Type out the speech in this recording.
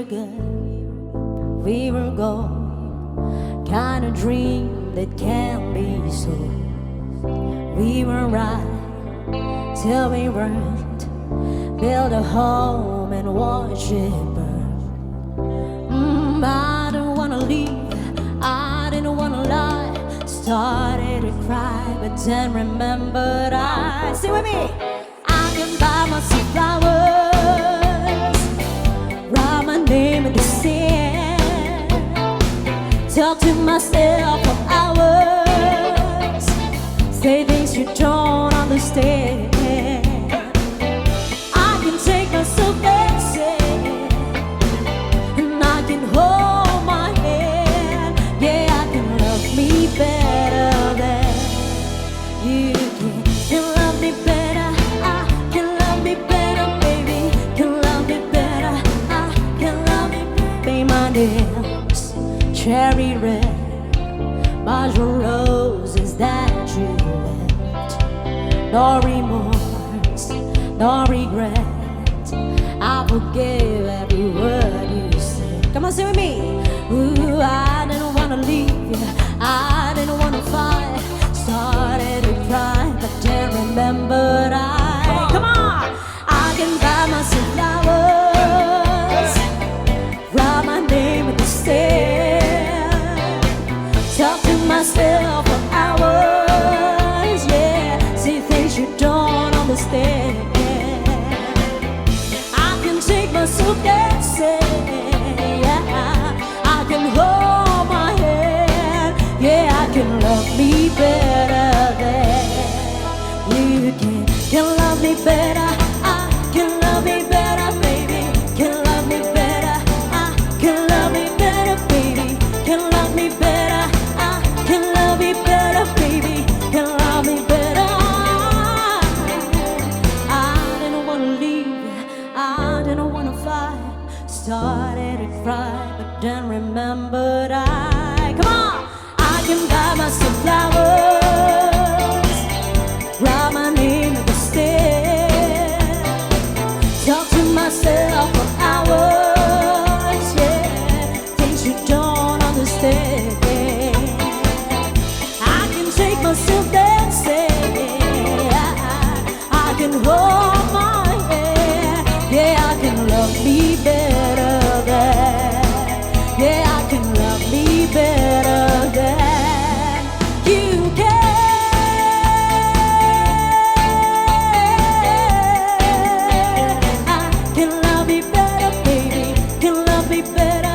good, we were gold, kind of dream that can't be sold. We were right till we weren't, build a home and watch it burn. I didn't wanna leave, I didn't wanna lie, started to cry, but then remembered I, sing with me, I can buy myself flowers, write my name in the sand, talk to myself for hours, say things you don't understand. I can take myself dancing, and I can hold my hand. Yeah, I can love me better than you can. Can love me better, I can love me better, baby. Can love me better, I can love me better. Paint my nails cherry red, marshmallow roses that you left. No remorse, no regret, I forgive every word you said. Come on, sing with me. Ooh, I didn't wanna leave you, I didn't wanna fight, started to cry, but then remembered I, come on, I can buy myself flowers, write my name in the sand, talk to myself for hours, yeah, see things you don't understand. I can take myself dancing, yeah, I can hold my hand, yeah, I can love me better than you can. Can love me better, I can love me better, baby. Can love me better, I can love me better, baby. Can love me better, I can love me better, baby. Can love me better. I didn't wanna leave, I didn't wanna fight, started to cry, but then remembered I, come on, I can buy myself flowers, write my name in the sand, talk to myself for hours, yeah, things you don't understand. I can take myself dancing, I can hold my hand, yeah, I can love me better than, yeah, I can love me better than you can. I can love me better, baby, can love me better.